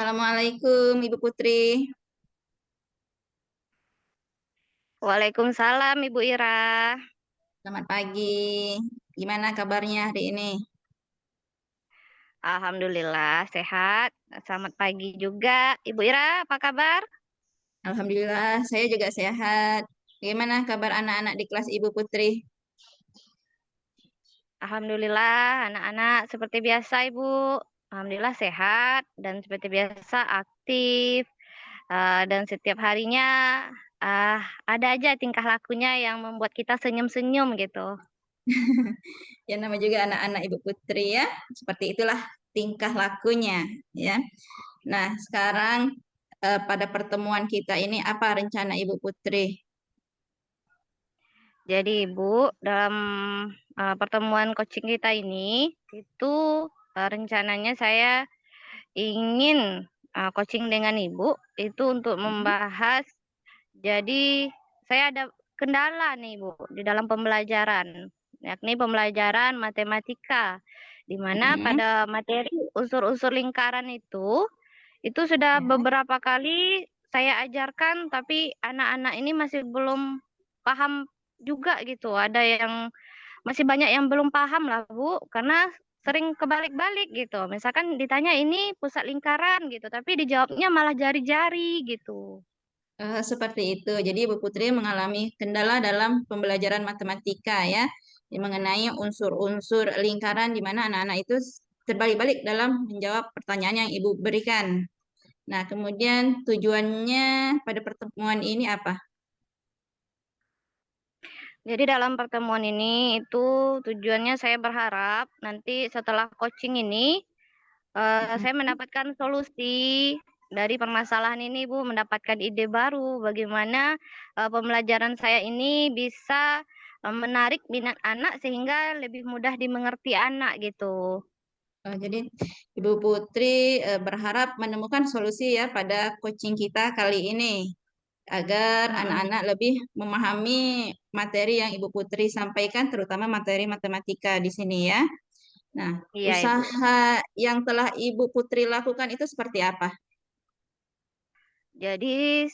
Assalamualaikum Ibu Putri. Waalaikumsalam Ibu Ira. Selamat pagi. Gimana kabarnya hari ini? Alhamdulillah sehat. Selamat pagi juga. Ibu Ira, apa kabar? Alhamdulillah, saya juga sehat. Bagaimana kabar anak-anak di kelas Ibu Putri? Alhamdulillah anak-anak seperti biasa Ibu. Alhamdulillah sehat dan seperti biasa aktif. Dan setiap harinya ada aja tingkah lakunya yang membuat kita senyum-senyum gitu. Ya nama juga anak-anak Ibu Putri ya. Seperti itulah tingkah lakunya ya. Nah, sekarang pada pertemuan kita ini apa rencana Ibu Putri? Jadi Ibu, dalam pertemuan coaching kita ini, itu rencananya saya ingin coaching dengan Ibu itu untuk Hmm, membahas. Jadi saya ada kendala nih Bu di dalam pembelajaran, yakni pembelajaran matematika, di mana hmm, pada materi unsur-unsur lingkaran itu sudah ya. beberapa kali saya ajarkan, tapi anak-anak ini masih belum paham juga gitu. Ada yang masih banyak yang belum paham lah Bu, karena sering kebalik-balik gitu. Misalkan ditanya ini pusat lingkaran gitu, tapi dijawabnya malah jari-jari gitu. Seperti itu. Jadi Ibu Putri mengalami kendala dalam pembelajaran matematika ya, mengenai unsur-unsur lingkaran di mana anak-anak itu terbalik-balik dalam menjawab pertanyaan yang Ibu berikan. Nah, kemudian tujuannya pada pertemuan ini apa? Jadi dalam pertemuan ini itu tujuannya saya berharap nanti setelah coaching ini saya mendapatkan solusi dari permasalahan ini Bu, mendapatkan ide baru bagaimana pembelajaran saya ini bisa menarik minat anak sehingga lebih mudah dimengerti anak gitu. Jadi Ibu Putri berharap menemukan solusi ya pada coaching kita kali ini agar Mm-mm. anak-anak lebih memahami materi yang Ibu Putri sampaikan, terutama materi matematika di sini ya. Nah, Iya Ibu. usaha yang telah Ibu Putri lakukan itu seperti apa? Jadi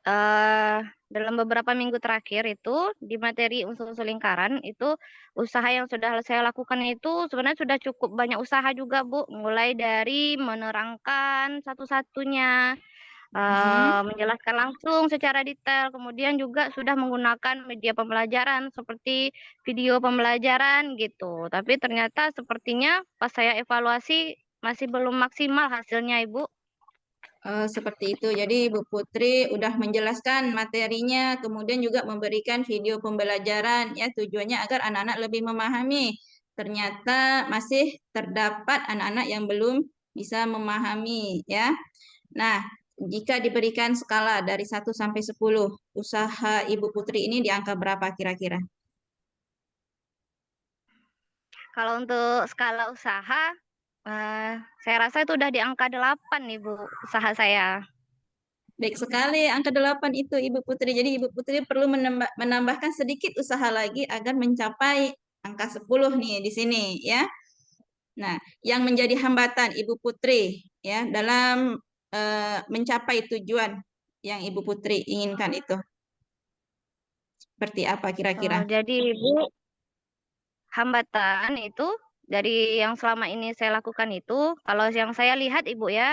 eh dalam beberapa minggu terakhir itu di materi unsur-unsur lingkaran itu usaha yang sudah saya lakukan itu sebenarnya sudah cukup banyak usaha juga Bu, mulai dari menerangkan satu-satunya, Mhm. menjelaskan langsung secara detail, kemudian juga sudah menggunakan media pembelajaran seperti video pembelajaran gitu. Tapi ternyata sepertinya pas saya evaluasi masih belum maksimal hasilnya Ibu. Seperti itu. Jadi Ibu Putri udah menjelaskan materinya, kemudian juga memberikan video pembelajaran ya tujuannya agar anak-anak lebih memahami. Ternyata masih terdapat anak-anak yang belum bisa memahami ya. Nah, jika diberikan skala dari 1 sampai 10, usaha Ibu Putri ini di angka berapa kira-kira? Kalau untuk skala usaha, saya rasa itu udah di angka 8 nih Bu, usaha saya. Baik sekali angka 8 itu Ibu Putri. Jadi Ibu Putri perlu menambahkan sedikit usaha lagi agar mencapai angka 10 nih di sini ya. Nah, yang menjadi hambatan Ibu Putri ya dalam mencapai tujuan yang Ibu Putri inginkan itu seperti apa kira-kira? Jadi Ibu, hambatan itu dari yang selama ini saya lakukan itu, kalau yang saya lihat Ibu ya,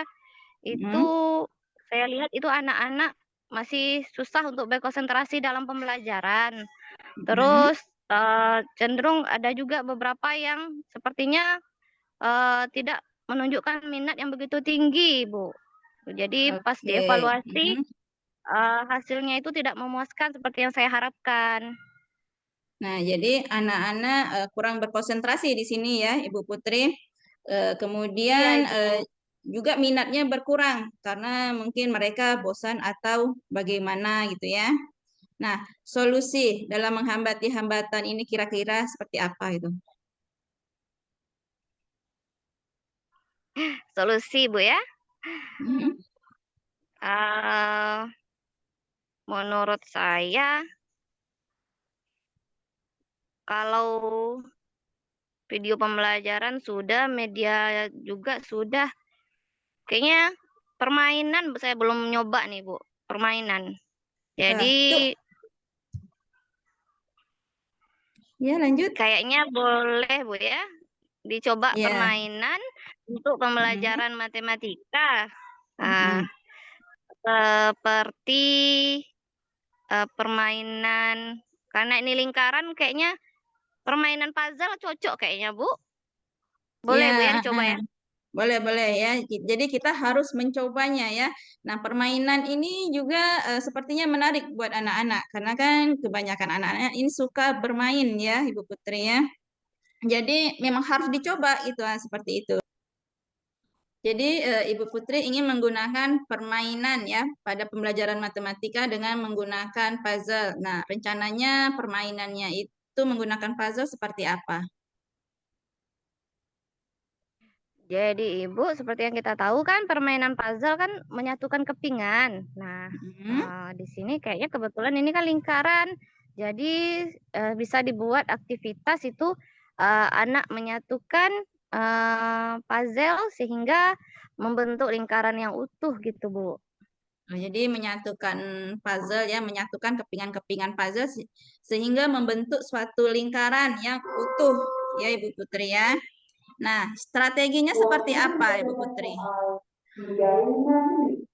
itu Hmm, saya lihat itu anak-anak masih susah untuk berkonsentrasi dalam pembelajaran. hmm, Terus cenderung ada juga beberapa yang sepertinya tidak menunjukkan minat yang begitu tinggi, Bu. Jadi pas oke. dievaluasi, Hmm. hasilnya itu tidak memuaskan seperti yang saya harapkan. Nah, jadi anak-anak kurang berkonsentrasi di sini ya, Ibu Putri. Iya, Kemudian Ibu. juga minatnya berkurang karena mungkin mereka bosan atau bagaimana gitu ya. Nah, solusi dalam menghambati hambatan ini kira-kira seperti apa itu? Solusi, Bu ya. Hmm. Eh, Menurut saya, kalau video pembelajaran sudah, media juga sudah, kayaknya permainan saya belum nyoba nih Bu, permainan. Jadi Itu ya lanjut. kayaknya boleh Bu ya, dicoba Ya. permainan untuk Mm, pembelajaran matematika. Nah, mm. seperti permainan, karena ini lingkaran kayaknya permainan puzzle cocok kayaknya Bu. Ya, Boleh Bu ya dicoba ya. boleh boleh ya. Jadi kita harus mencobanya ya. Nah, permainan ini juga sepertinya menarik buat anak-anak karena kan kebanyakan anak-anak ini suka bermain ya, Ibu Putri ya. Jadi memang harus dicoba itu seperti itu. Jadi Ibu Putri ingin menggunakan permainan ya pada pembelajaran matematika dengan menggunakan puzzle. Nah, rencananya permainannya itu menggunakan puzzle seperti apa? Jadi Ibu, seperti yang kita tahu kan permainan puzzle kan menyatukan kepingan. Nah, Hmm. di sini kayaknya kebetulan ini kan lingkaran. Jadi bisa dibuat aktivitas itu anak menyatukan puzzle sehingga membentuk lingkaran yang utuh gitu, Bu. Nah, jadi menyatukan puzzle ya, menyatukan kepingan-kepingan puzzle sehingga membentuk suatu lingkaran yang utuh ya Ibu Putri ya. Nah, strateginya seperti apa Ibu Putri?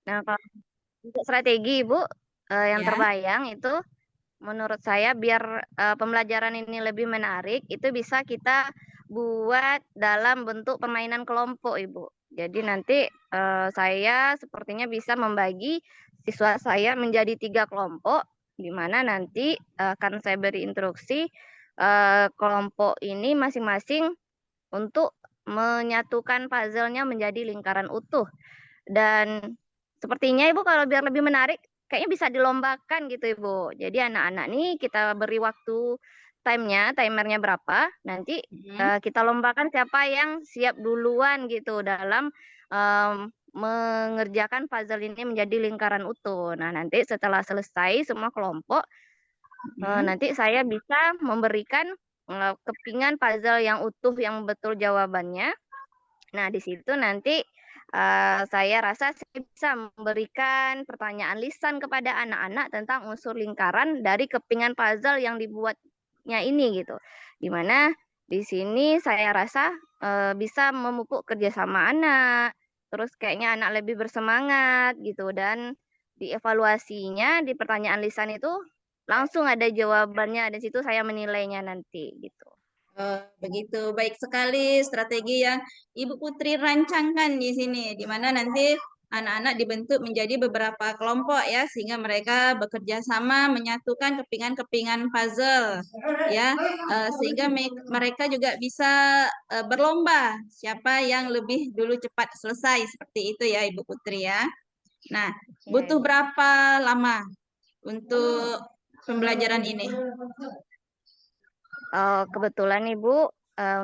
Nah, kalau untuk strategi Ibu yang Ya. terbayang itu menurut saya biar pembelajaran ini lebih menarik, itu bisa kita buat dalam bentuk permainan kelompok, Ibu. Jadi nanti saya sepertinya bisa membagi siswa saya menjadi 3 kelompok, di mana nanti akan saya beri instruksi kelompok ini masing-masing untuk menyatukan puzzle-nya menjadi lingkaran utuh. Dan sepertinya Ibu kalau biar lebih menarik, kayaknya bisa dilombakan gitu Ibu. Jadi anak-anak nih kita beri waktu timernya berapa, nanti Hmm. kita lombakan siapa yang siap duluan gitu dalam mengerjakan puzzle ini menjadi lingkaran utuh. Nah, nanti setelah selesai semua kelompok, Hmm. nanti saya bisa memberikan kepingan puzzle yang utuh yang betul jawabannya. Nah, di situ nanti saya rasa saya bisa memberikan pertanyaan lisan kepada anak-anak tentang unsur lingkaran dari kepingan puzzle yang dibuatnya ini gitu. Di mana di sini saya rasa bisa memupuk kerjasama anak, terus kayaknya anak lebih bersemangat gitu dan dievaluasinya di pertanyaan lisan itu langsung ada jawabannya dan situ saya menilainya nanti gitu. Begitu baik sekali strategi yang Ibu Putri rancangkan di sini, di mana nanti anak-anak dibentuk menjadi beberapa kelompok ya, sehingga mereka bekerja sama menyatukan kepingan-kepingan puzzle ya, sehingga mereka juga bisa berlomba siapa yang lebih dulu cepat selesai seperti itu ya Ibu Putri ya. Nah, Ya, butuh Ibu. berapa lama untuk pembelajaran ini? Kebetulan Ibu,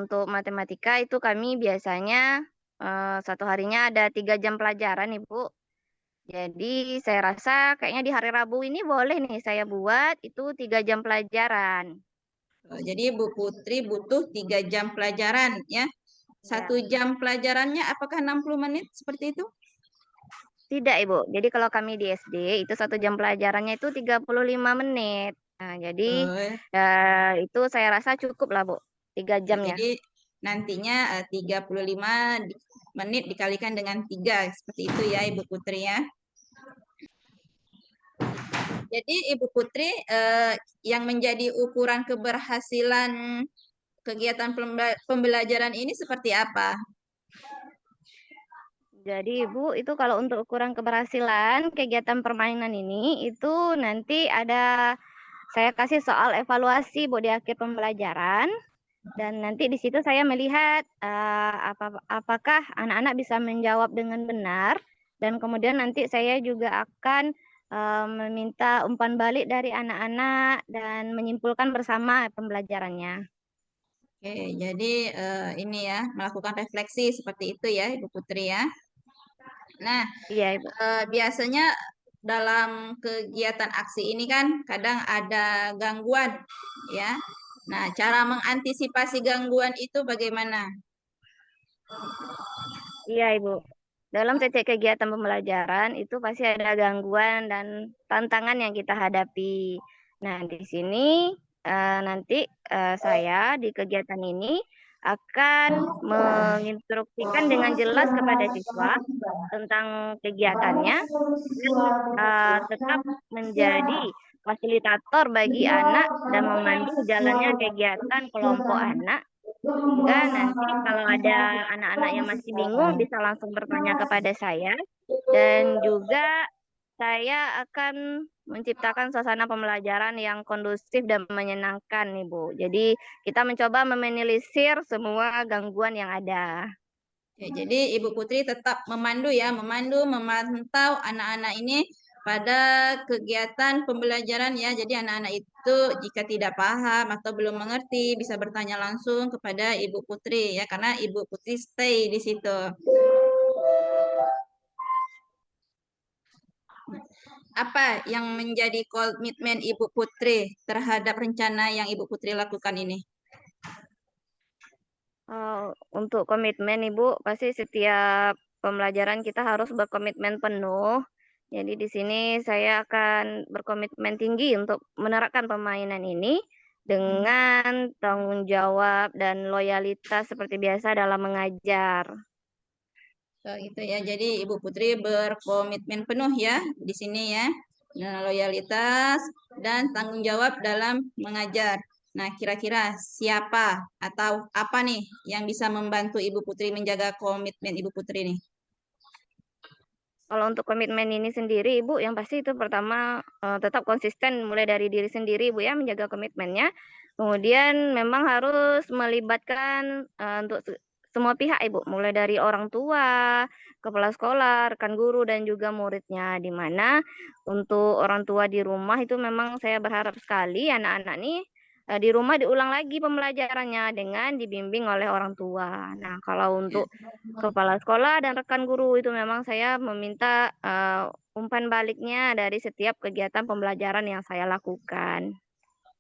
untuk matematika itu kami biasanya satu harinya ada 3 jam pelajaran Ibu. Jadi saya rasa kayaknya di hari Rabu ini boleh nih saya buat itu 3 jam pelajaran. Jadi Bu Putri butuh 3 jam pelajaran ya. Ya. 1 jam pelajarannya apakah 60 menit seperti itu? Tidak Ibu, jadi kalau kami di SD itu 1 jam pelajarannya itu 35 menit. Nah, jadi Eh, itu saya rasa cukup lah Bu, 3 jamnya. jadi nantinya 35 menit dikalikan dengan 3 seperti itu ya Ibu Putri ya. Jadi Ibu Putri yang menjadi ukuran keberhasilan kegiatan pembelajaran ini seperti apa? Jadi Ibu, itu kalau untuk ukuran keberhasilan kegiatan permainan ini, itu nanti ada saya kasih soal evaluasi Bu di akhir pembelajaran. Dan nanti di situ saya melihat apakah anak-anak bisa menjawab dengan benar. Dan kemudian nanti saya juga akan meminta umpan balik dari anak-anak dan menyimpulkan bersama pembelajarannya. Oke, jadi ini ya melakukan refleksi seperti itu ya Ibu Putri ya. Nah, Iya Ibu. biasanya dalam kegiatan aksi ini kan kadang ada gangguan ya. Nah, cara mengantisipasi gangguan itu bagaimana? Iya Ibu. dalam setiap kegiatan pembelajaran itu pasti ada gangguan dan tantangan yang kita hadapi. Nah, di sini nanti saya di kegiatan ini akan menginstruksikan dengan jelas kepada siswa tentang kegiatannya dan tetap menjadi fasilitator bagi anak dan memandu jalannya kegiatan kelompok anak sehingga nanti kalau ada anak-anak yang masih bingung bisa langsung bertanya kepada saya dan juga saya akan menciptakan suasana pembelajaran yang kondusif dan menyenangkan nih Bu. Jadi kita mencoba meminimalisir semua gangguan yang ada. Ya, jadi Ibu Putri tetap memandu ya, memantau anak-anak ini pada kegiatan pembelajaran ya. Jadi anak-anak itu jika tidak paham atau belum mengerti bisa bertanya langsung kepada Ibu Putri ya, karena Ibu Putri stay di situ. Apa yang menjadi komitmen Ibu Putri terhadap rencana yang Ibu Putri lakukan ini? Untuk komitmen Ibu, pasti setiap pembelajaran kita harus berkomitmen penuh. Jadi di sini saya akan berkomitmen tinggi untuk menerapkan permainan ini dengan tanggung jawab dan loyalitas seperti biasa dalam mengajar. So, itu ya. Jadi Ibu Putri berkomitmen penuh ya di sini ya. Nah, loyalitas dan tanggung jawab dalam mengajar. Nah, kira-kira siapa atau apa nih yang bisa membantu Ibu Putri menjaga komitmen Ibu Putri nih? Kalau untuk komitmen ini sendiri, Ibu, yang pasti itu pertama tetap konsisten mulai dari diri sendiri, Ibu ya, menjaga komitmennya. Kemudian memang harus melibatkan untuk semua pihak, Ibu, mulai dari orang tua, kepala sekolah, rekan guru, dan juga muridnya. Di mana untuk orang tua di rumah itu memang saya berharap sekali anak-anak nih di rumah diulang lagi pembelajarannya dengan dibimbing oleh orang tua. Nah, kalau untuk kepala sekolah dan rekan guru itu memang saya meminta umpan baliknya dari setiap kegiatan pembelajaran yang saya lakukan.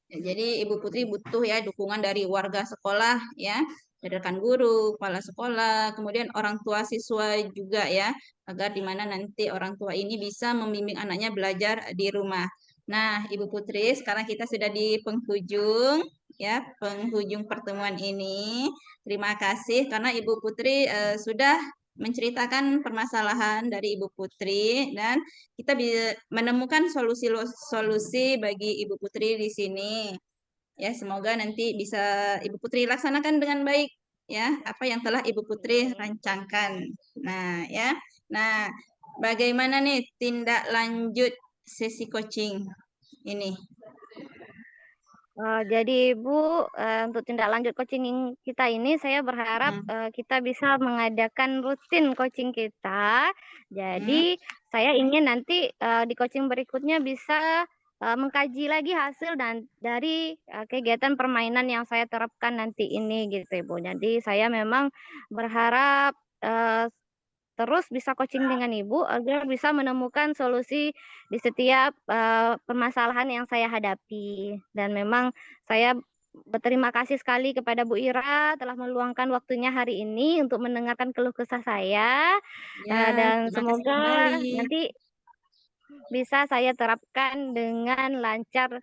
Ya, jadi Ibu Putri butuh ya dukungan dari warga sekolah ya, dari rekan guru, kepala sekolah, kemudian orang tua siswa juga ya, agar di mana nanti orang tua ini bisa membimbing anaknya belajar di rumah. Nah, Ibu Putri, sekarang kita sudah di penghujung ya, penghujung pertemuan ini. Terima kasih karena Ibu Putri sudah menceritakan permasalahan dari Ibu Putri dan kita bisa menemukan solusi-solusi bagi Ibu Putri di sini. Ya, semoga nanti bisa Ibu Putri laksanakan dengan baik ya apa yang telah Ibu Putri Amin. rancangkan. Nah, ya. Nah, bagaimana nih tindak lanjut sesi coaching ini? Jadi Bu, untuk tindak lanjut coaching kita ini saya berharap Hmm. kita bisa mengadakan rutin coaching kita. Hmm. Jadi saya ingin nanti di coaching berikutnya bisa mengkaji lagi hasil dan dari kegiatan permainan yang saya terapkan nanti ini gitu Ibu. Jadi saya memang berharap terus bisa coaching dengan Ibu agar bisa menemukan solusi di setiap permasalahan yang saya hadapi. Dan memang saya berterima kasih sekali kepada Bu Ira telah meluangkan waktunya hari ini untuk mendengarkan keluh kesah saya. Ya, Dan terima kasih semoga kembali. nanti bisa saya terapkan dengan lancar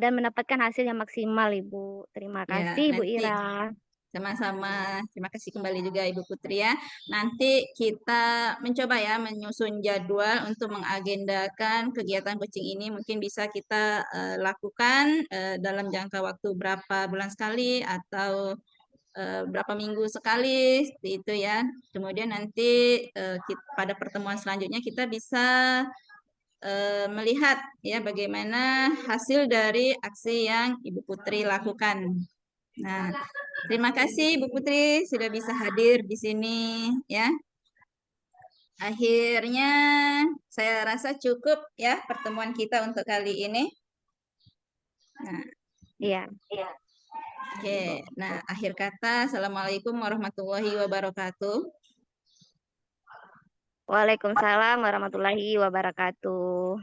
dan mendapatkan hasil yang maksimal, Ibu. Terima Ya, kasih, Bu nanti Ira. sama-sama. Terima kasih kembali juga Ibu Putri ya. Nanti kita mencoba ya menyusun jadwal untuk mengagendakan kegiatan coaching ini. Mungkin bisa kita lakukan dalam jangka waktu berapa bulan sekali atau berapa minggu sekali seperti itu ya. Kemudian nanti pada pertemuan selanjutnya kita bisa melihat ya bagaimana hasil dari aksi yang Ibu Putri lakukan. Nah, terima kasih Bu Putri sudah bisa hadir di sini ya. Akhirnya saya rasa cukup ya pertemuan kita untuk kali ini. Nah, Iya. oke. Nah, akhir kata Assalamualaikum warahmatullahi wabarakatuh. Waalaikumsalam warahmatullahi wabarakatuh.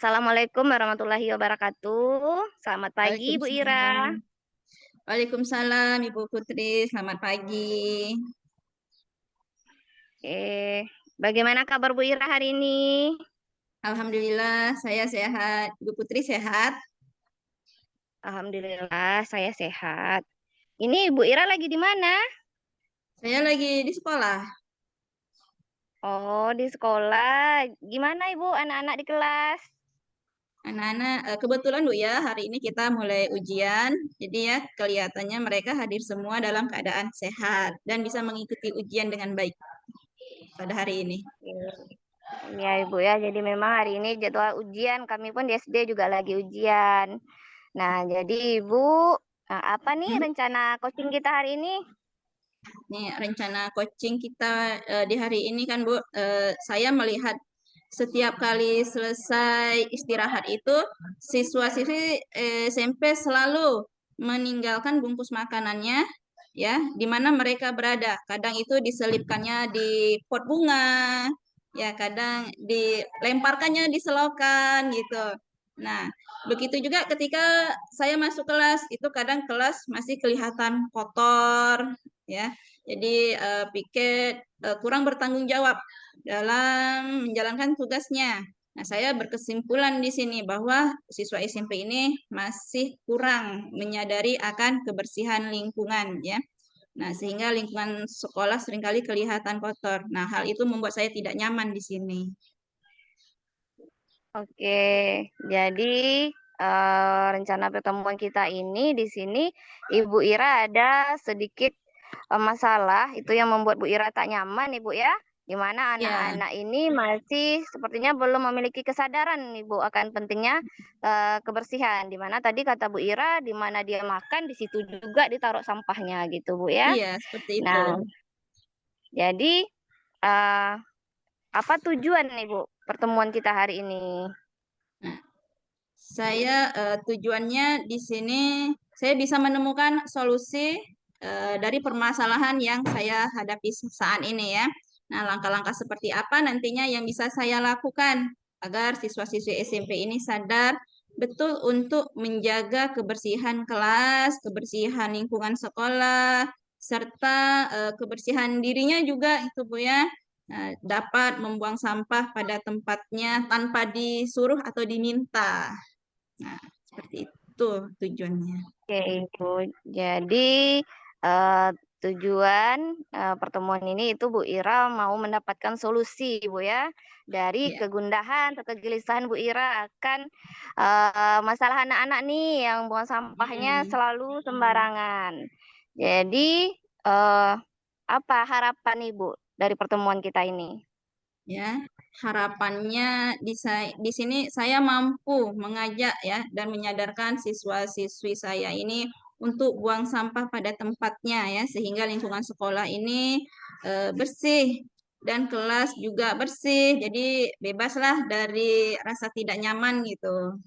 Assalamualaikum warahmatullahi wabarakatuh. Selamat pagi, Bu Ira. Waalaikumsalam. Waalaikumsalam, Ibu Putri. Selamat pagi. Bagaimana kabar Bu Ira hari ini? Alhamdulillah, saya sehat. Ibu Putri sehat? Alhamdulillah, saya sehat. Ini Bu Ira lagi di mana? Saya lagi di sekolah. Oh, di sekolah. Gimana Ibu, anak-anak di kelas? Anak-anak, kebetulan Bu ya, hari ini kita mulai ujian. Jadi ya, kelihatannya mereka hadir semua dalam keadaan sehat dan bisa mengikuti ujian dengan baik pada hari ini. Ya Ibu ya, jadi memang hari ini jadwal ujian. Kami pun di SD juga lagi ujian. Nah, jadi Ibu, apa nih Hmm? rencana coaching kita hari ini? Nih, rencana coaching kita di hari ini kan Bu, saya melihat setiap kali selesai istirahat itu siswa-siswi SMP selalu meninggalkan bungkus makanannya ya, di mana mereka berada. Kadang itu diselipkannya di pot bunga, ya kadang dilemparkannya di selokan gitu. Nah, begitu juga ketika saya masuk kelas, itu kadang kelas masih kelihatan kotor ya. Jadi piket kurang bertanggung jawab dalam menjalankan tugasnya. Nah, saya berkesimpulan di sini bahwa siswa SMP ini masih kurang menyadari akan kebersihan lingkungan ya. Nah, sehingga lingkungan sekolah seringkali kelihatan kotor. Nah, hal itu membuat saya tidak nyaman di sini. Oke, jadi rencana pertemuan kita ini di sini Ibu Ira ada sedikit masalah itu yang membuat Bu Ira tak nyaman Ibu ya, di mana Ya, anak-anak ini masih sepertinya belum memiliki kesadaran Ibu akan pentingnya kebersihan. Di mana tadi kata Bu Ira, di mana dia makan di situ juga ditaruh sampahnya gitu Bu ya. iya seperti itu. Nah, jadi eh, apa tujuan nih Bu pertemuan kita hari ini? Nah, saya tujuannya di sini saya bisa menemukan solusi dari permasalahan yang saya hadapi saat ini ya. Nah, langkah-langkah seperti apa nantinya yang bisa saya lakukan agar siswa-siswi SMP ini sadar betul untuk menjaga kebersihan kelas, kebersihan lingkungan sekolah, serta kebersihan dirinya juga itu Bu ya. Nah, dapat membuang sampah pada tempatnya tanpa disuruh atau diminta. Nah, seperti itu tujuannya. Oke, Ibu. Jadi eh, tujuan pertemuan ini itu Bu Ira mau mendapatkan solusi, Bu ya, dari Ya, kegundahan atau kegelisahan Bu Ira akan masalah anak-anak nih yang buang sampahnya hmm, selalu sembarangan. Jadi eh, apa harapan Ibu dari pertemuan kita ini? ya. Harapannya di sini saya mampu mengajak ya dan menyadarkan siswa-siswi saya ini untuk buang sampah pada tempatnya ya sehingga lingkungan sekolah ini bersih dan kelas juga bersih. Jadi bebaslah dari rasa tidak nyaman gitu.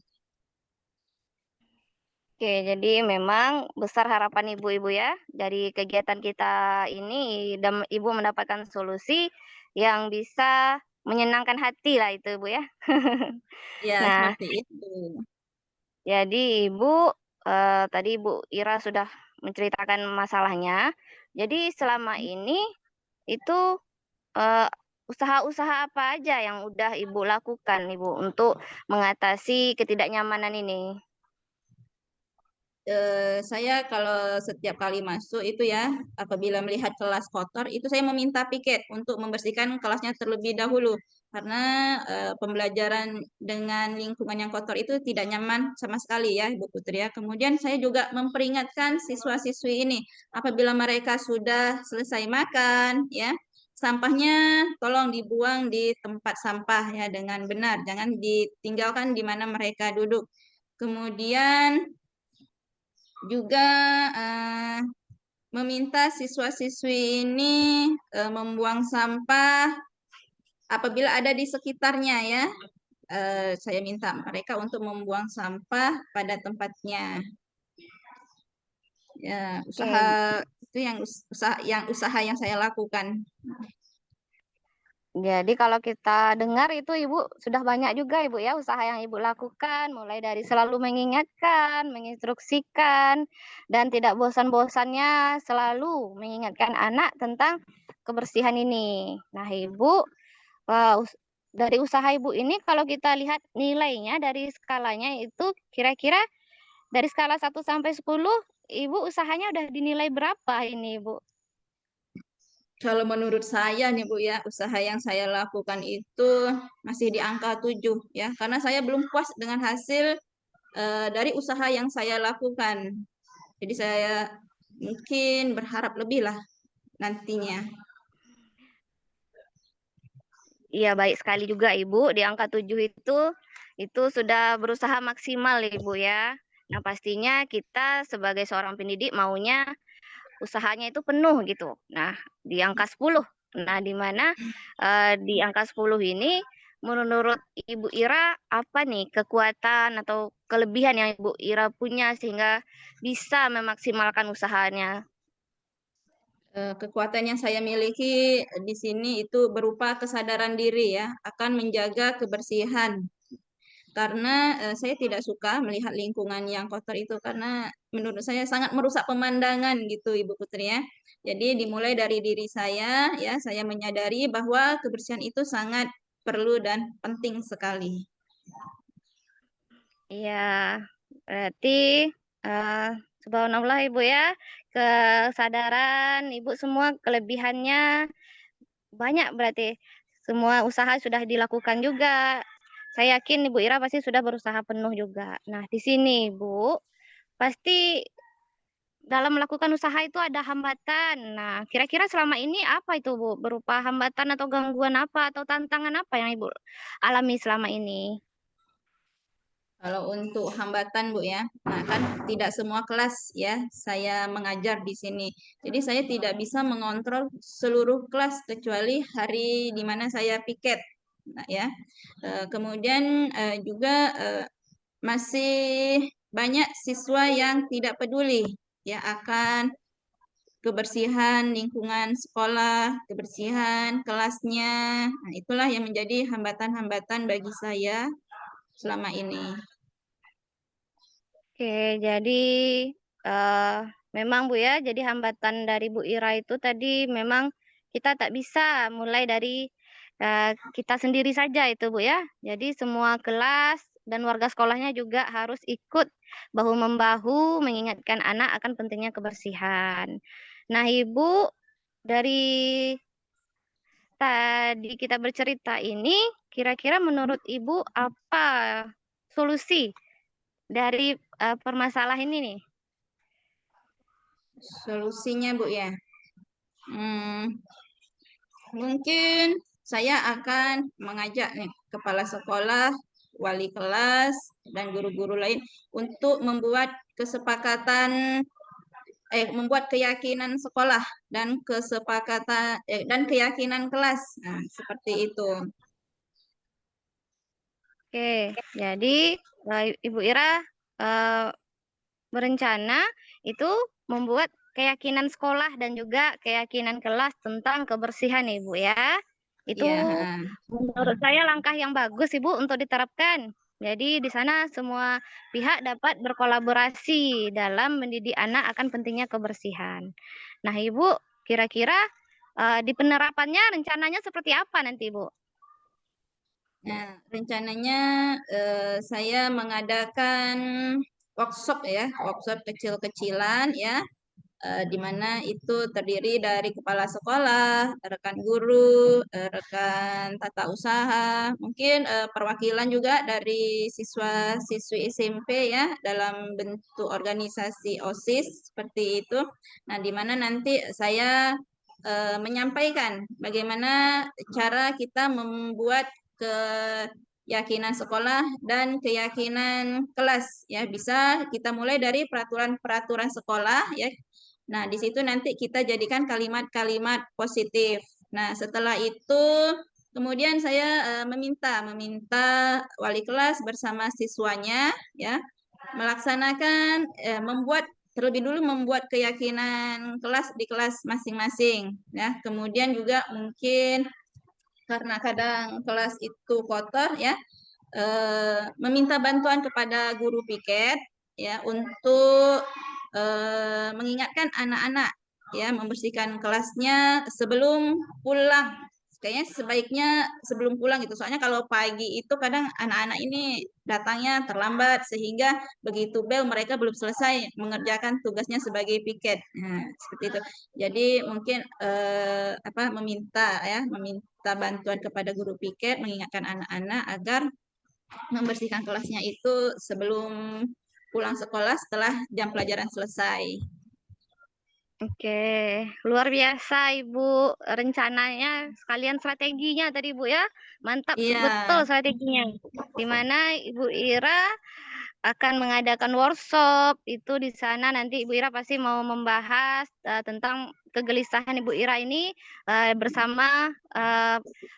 Oke, jadi memang besar harapan ibu-ibu ya dari kegiatan kita ini dan ibu mendapatkan solusi yang bisa menyenangkan hati lah itu ibu ya. Ya, Nah, seperti itu. jadi ibu tadi ibu Ira sudah menceritakan masalahnya. Jadi selama ini itu eh, usaha-usaha apa aja yang udah ibu lakukan ibu untuk mengatasi ketidaknyamanan ini? Saya kalau setiap kali masuk itu ya, apabila melihat kelas kotor, itu saya meminta piket untuk membersihkan kelasnya terlebih dahulu. Karena pembelajaran dengan lingkungan yang kotor itu tidak nyaman sama sekali ya, Ibu Putri ya. Kemudian saya juga memperingatkan siswa-siswi ini, apabila mereka sudah selesai makan, ya, sampahnya tolong dibuang di tempat sampah ya dengan benar, jangan ditinggalkan di mana mereka duduk. Kemudian juga eh, meminta siswa-siswi ini membuang sampah apabila ada di sekitarnya ya. Saya minta mereka untuk membuang sampah pada tempatnya. Ya, usaha Oke, itu yang usaha yang saya lakukan. Jadi kalau kita dengar itu Ibu sudah banyak juga Ibu ya usaha yang Ibu lakukan, mulai dari selalu mengingatkan, menginstruksikan, dan tidak bosan-bosannya selalu mengingatkan anak tentang kebersihan ini. Nah Ibu, dari usaha Ibu ini kalau kita lihat nilainya dari skalanya itu kira-kira dari skala 1 sampai 10, Ibu usahanya udah dinilai berapa ini Ibu? Kalau menurut saya nih Bu ya, usaha yang saya lakukan itu masih di angka 7 ya, karena saya belum puas dengan hasil dari usaha yang saya lakukan. Jadi saya mungkin berharap lebih lah nantinya. Iya, baik sekali juga Ibu. Di angka 7 itu sudah berusaha maksimal Ibu ya. Nah, pastinya kita sebagai seorang pendidik maunya usahanya itu penuh gitu. Nah, di angka 10. Nah, di mana di angka 10 ini menurut Ibu Ira apa nih kekuatan atau kelebihan yang Ibu Ira punya sehingga bisa memaksimalkan usahanya? Kekuatan yang saya miliki di sini itu berupa kesadaran diri ya, akan menjaga kebersihan. Karena saya tidak suka melihat lingkungan yang kotor itu karena menurut saya sangat merusak pemandangan gitu Ibu Putri ya. Jadi dimulai dari diri saya ya, saya menyadari bahwa kebersihan itu sangat perlu dan penting sekali. Iya, berarti eh subhanallah Ibu ya, kesadaran Ibu semua kelebihannya banyak berarti. Semua usaha sudah dilakukan juga. Saya yakin Ibu Ira pasti sudah berusaha penuh juga. Nah, di sini Ibu, pasti dalam melakukan usaha itu ada hambatan. Nah, kira-kira selama ini apa itu Bu? Berupa hambatan atau gangguan apa atau tantangan apa yang Ibu alami selama ini? Kalau untuk hambatan Bu ya, nah kan tidak semua kelas ya saya mengajar di sini. Jadi saya tidak bisa mengontrol seluruh kelas kecuali hari di mana saya piket. Nah ya, kemudian juga masih banyak siswa yang tidak peduli ya akan kebersihan lingkungan sekolah, kebersihan kelasnya. Nah, itulah yang menjadi hambatan-hambatan bagi saya selama ini. Oke, jadi eh, memang Bu ya, jadi hambatan dari Bu Ira itu tadi memang kita tak bisa mulai dari kita sendiri saja itu Bu ya. Jadi semua kelas dan warga sekolahnya juga harus ikut bahu-membahu mengingatkan anak akan pentingnya kebersihan. Nah, Ibu dari tadi kita bercerita ini, kira-kira menurut Ibu apa solusi dari permasalahan ini nih? Solusinya Bu ya. Hmm, Mungkin saya akan mengajak nih kepala sekolah, wali kelas, dan guru-guru lain untuk membuat keyakinan sekolah dan dan keyakinan kelas. Nah, seperti itu. Oke, jadi Ibu Ira eh, berencana itu membuat keyakinan sekolah dan juga keyakinan kelas tentang kebersihan Ibu ya. Itu Ya, menurut saya langkah yang bagus Ibu untuk diterapkan. Jadi di sana semua pihak dapat berkolaborasi dalam mendidik anak akan pentingnya kebersihan. Nah, Ibu, kira-kira di penerapannya rencananya seperti apa nanti, Ibu? nah, rencananya saya mengadakan workshop ya, workshop kecil-kecilan ya, di mana itu terdiri dari kepala sekolah, rekan guru, rekan tata usaha, mungkin perwakilan juga dari siswa-siswi SMP ya dalam bentuk organisasi OSIS seperti itu. Nah, di mana nanti saya menyampaikan bagaimana cara kita membuat keyakinan sekolah dan keyakinan kelas ya, bisa kita mulai dari peraturan-peraturan sekolah ya. Nah, di situ nanti kita jadikan kalimat-kalimat positif. Nah, setelah itu kemudian saya meminta wali kelas bersama siswanya ya melaksanakan terlebih dulu membuat keyakinan kelas di kelas masing-masing ya. Kemudian juga mungkin karena kadang kelas itu kotor ya, meminta bantuan kepada guru piket ya untuk mengingatkan anak-anak ya membersihkan kelasnya sebelum pulang. Kayaknya sebaiknya sebelum pulang gitu. Soalnya kalau pagi itu kadang anak-anak ini datangnya terlambat sehingga begitu bel mereka belum selesai mengerjakan tugasnya sebagai piket. Nah, seperti itu. Jadi mungkin meminta bantuan kepada guru piket mengingatkan anak-anak agar membersihkan kelasnya itu sebelum pulang sekolah setelah jam pelajaran selesai. Oke, luar biasa Ibu rencananya sekalian strateginya tadi Ibu ya. Mantap Iya, betul strateginya. Di mana Ibu Ira akan mengadakan workshop itu di sana nanti Ibu Ira pasti mau membahas tentang kegelisahan Ibu Ira ini bersama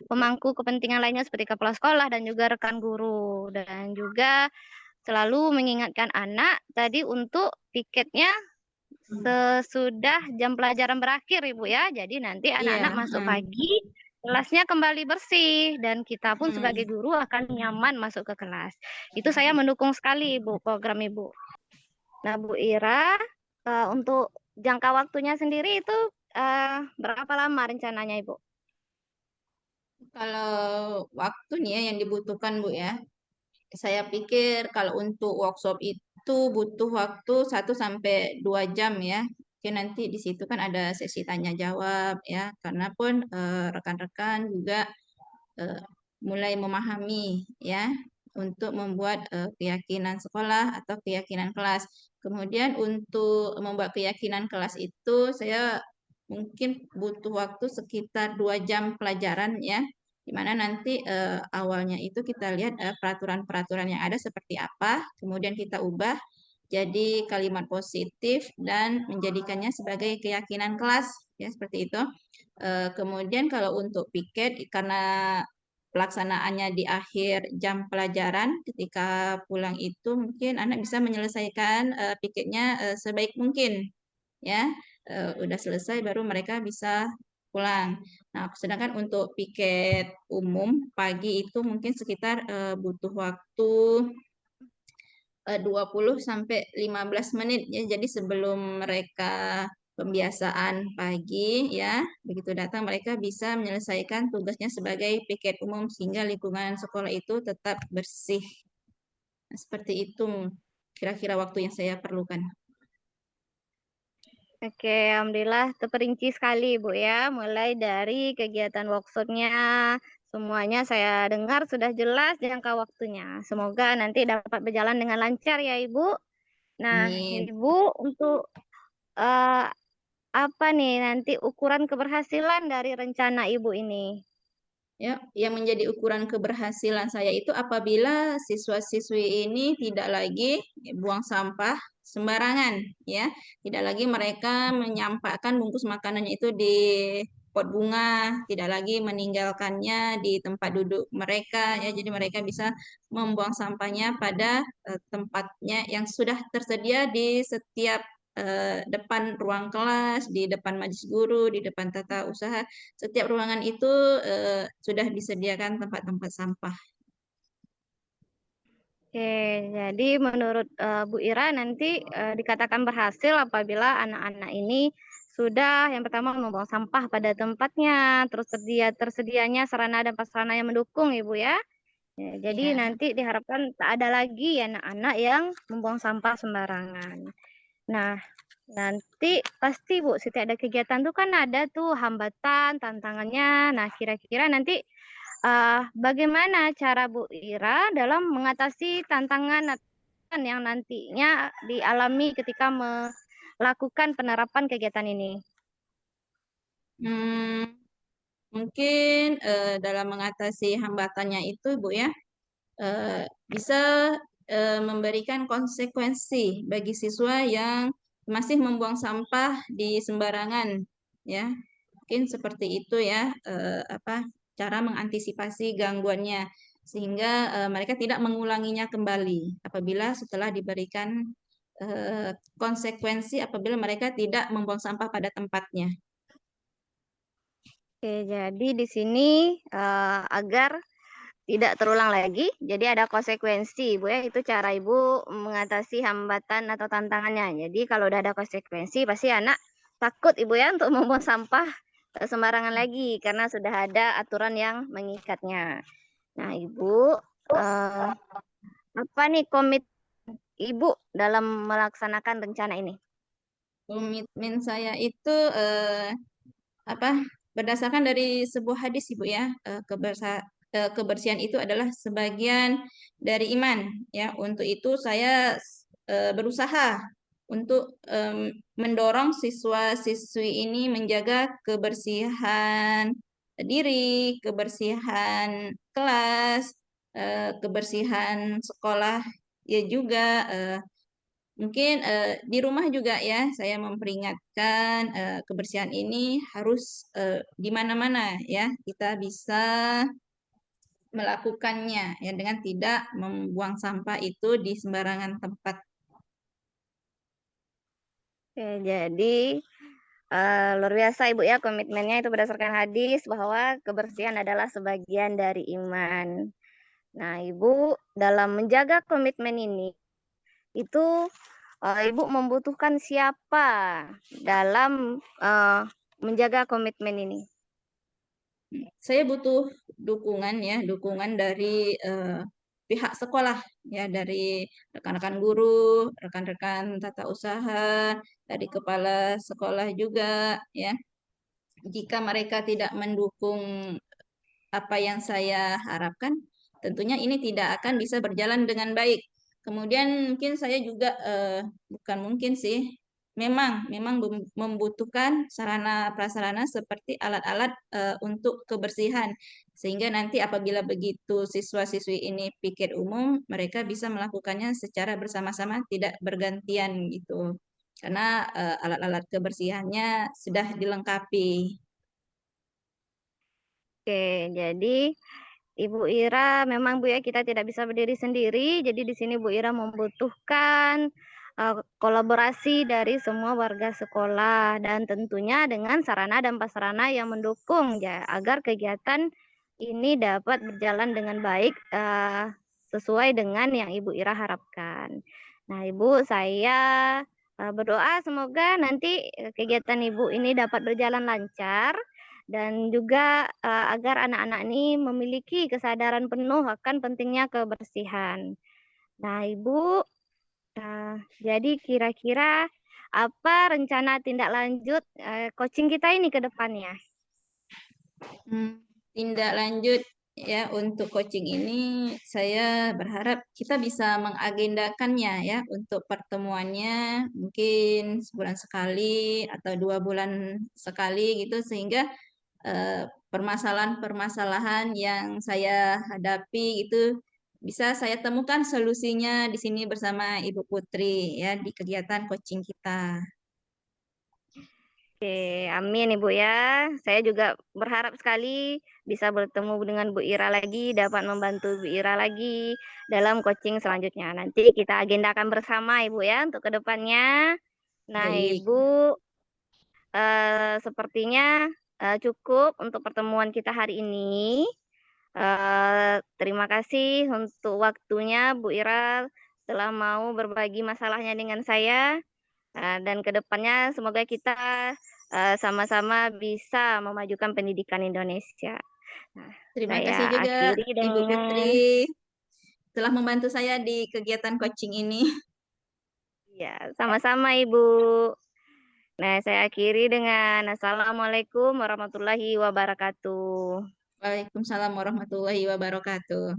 pemangku kepentingan lainnya seperti kepala sekolah dan juga rekan guru dan juga selalu mengingatkan anak tadi untuk piketnya sesudah jam pelajaran berakhir Ibu ya. Jadi nanti anak-anak iya, masuk pagi, kelasnya kembali bersih dan kita pun sebagai mm. guru akan nyaman masuk ke kelas. Itu saya mendukung sekali Ibu program Ibu. Nah, Bu Ira, untuk jangka waktunya sendiri itu berapa lama rencananya Ibu? Kalau waktu nih ya yang dibutuhkan Bu ya, saya pikir kalau untuk workshop itu butuh waktu 1 sampai 2 jam ya. Oke, nanti di situ kan ada sesi tanya jawab ya, karena pun rekan-rekan juga eh, mulai memahami ya untuk membuat keyakinan sekolah atau keyakinan kelas. Kemudian untuk membuat keyakinan kelas itu saya mungkin butuh waktu sekitar 2 jam pelajaran ya, di mana nanti awalnya itu kita lihat peraturan-peraturan yang ada seperti apa, kemudian kita ubah jadi kalimat positif dan menjadikannya sebagai keyakinan kelas ya seperti itu. Kemudian kalau untuk piket karena pelaksanaannya di akhir jam pelajaran ketika pulang itu mungkin anak bisa menyelesaikan piketnya sebaik mungkin ya. Udah selesai baru mereka bisa pulang. Nah, sedangkan untuk piket umum pagi itu mungkin sekitar butuh waktu 20 sampai 15 menit ya. Jadi sebelum mereka pembiasaan pagi ya, begitu datang mereka bisa menyelesaikan tugasnya sebagai piket umum sehingga lingkungan sekolah itu tetap bersih. Nah, seperti itu kira-kira waktu yang saya perlukan. Oke, alhamdulillah terperinci sekali Bu ya, mulai dari kegiatan workshopnya, semuanya saya dengar sudah jelas jangka waktunya. Semoga nanti dapat berjalan dengan lancar ya Ibu. Nah, Amin. Ibu untuk eh, apa nih nanti ukuran keberhasilan dari rencana Ibu ini? Ya, yang menjadi ukuran keberhasilan saya itu apabila siswa-siswi ini tidak lagi buang sampah sembarangan, ya. Tidak lagi mereka menyampaikan bungkus makanannya itu di pot bunga, tidak lagi meninggalkannya di tempat duduk mereka, ya. Jadi mereka bisa membuang sampahnya pada tempatnya yang sudah tersedia di setiap depan ruang kelas, di depan majelis guru, di depan tata usaha. Setiap ruangan itu sudah disediakan tempat-tempat sampah. Oke, jadi menurut Bu Ira nanti dikatakan berhasil apabila anak-anak ini sudah yang pertama membuang sampah pada tempatnya, terus tersedianya sarana dan prasarana yang mendukung, Ibu ya. Ya, jadi Iya. nanti diharapkan tak ada lagi anak-anak yang membuang sampah sembarangan. Nah, nanti pasti Bu, setiap ada kegiatan tuh kan ada tuh hambatan, tantangannya. Nah, kira-kira nanti bagaimana cara Bu Ira dalam mengatasi tantangan yang nantinya dialami ketika melakukan penerapan kegiatan ini? Hmm, mungkin dalam mengatasi hambatannya itu, Bu ya, bisa memberikan konsekuensi bagi siswa yang masih membuang sampah di sembarangan, ya. Mungkin seperti itu ya, cara mengantisipasi gangguannya sehingga mereka tidak mengulanginya kembali apabila setelah diberikan konsekuensi apabila mereka tidak membuang sampah pada tempatnya. Oke, jadi di sini, agar tidak terulang lagi, jadi ada konsekuensi, Ibu, ya. Itu cara Ibu mengatasi hambatan atau tantangannya. Jadi kalau udah ada konsekuensi, pasti anak takut, Ibu, ya, untuk membuang sampah, sembarangan lagi, karena sudah ada aturan yang mengikatnya. Nah, Ibu, eee, apa nih Ibu dalam melaksanakan rencana ini? Komitmen saya itu apa berdasarkan dari sebuah hadis Ibu ya, kebersihan itu adalah sebagian dari iman ya. Untuk itu saya berusaha untuk mendorong siswa-siswi ini menjaga kebersihan diri, kebersihan kelas, kebersihan sekolah ya juga. Mungkin di rumah juga ya, saya memperingatkan kebersihan ini harus di mana-mana ya, kita bisa melakukannya ya dengan tidak membuang sampah itu di sembarangan tempat. Oke, jadi, luar biasa Ibu ya komitmennya itu berdasarkan hadis bahwa kebersihan adalah sebagian dari iman. Nah, Ibu dalam menjaga komitmen ini, itu, Ibu membutuhkan siapa dalam, menjaga komitmen ini? Saya butuh dukungan ya, dukungan dari pihak sekolah ya, dari rekan-rekan guru, rekan-rekan tata usaha, dari kepala sekolah juga ya. Jika mereka tidak mendukung apa yang saya harapkan, tentunya ini tidak akan bisa berjalan dengan baik. Kemudian mungkin saya juga bukan mungkin sih, memang membutuhkan sarana prasarana seperti alat-alat untuk kebersihan, sehingga nanti apabila begitu siswa-siswi ini pikir umum, mereka bisa melakukannya secara bersama-sama, tidak bergantian gitu. Karena alat-alat kebersihannya sudah dilengkapi. Oke, jadi Ibu Ira memang Bu ya kita tidak bisa berdiri sendiri, jadi di sini Bu Ira membutuhkan kolaborasi dari semua warga sekolah dan tentunya dengan sarana dan prasarana yang mendukung ya agar kegiatan ini dapat berjalan dengan baik sesuai dengan yang Ibu Ira harapkan. Nah, Ibu saya berdoa semoga nanti kegiatan Ibu ini dapat berjalan lancar dan juga, agar anak-anak ini memiliki kesadaran penuh akan pentingnya kebersihan. Nah, Ibu, jadi kira-kira apa rencana tindak lanjut, coaching kita ini ke depannya? Tindak lanjut ya untuk coaching ini saya berharap kita bisa mengagendakannya ya untuk pertemuannya mungkin sebulan sekali atau 2 bulan sekali gitu sehingga permasalahan-permasalahan yang saya hadapi itu bisa saya temukan solusinya di sini bersama Ibu Putri ya di kegiatan coaching kita. Oke, amin Ibu ya. Saya juga berharap sekali bisa bertemu dengan Bu Ira lagi, dapat membantu Bu Ira lagi dalam coaching selanjutnya. Nanti kita agendakan bersama Ibu ya untuk ke depannya. Nah Baik, Ibu, sepertinya, cukup untuk pertemuan kita hari ini. Terima kasih untuk waktunya Bu Ira telah mau berbagi masalahnya dengan saya, dan ke depannya semoga kita, sama-sama bisa memajukan pendidikan Indonesia. Nah, terima kasih saya juga akhiri Ibu dengan Putri telah membantu saya di kegiatan coaching ini. ya, sama-sama Ibu. Nah, saya akhiri dengan assalamualaikum warahmatullahi wabarakatuh. Waalaikumsalam warahmatullahi wabarakatuh.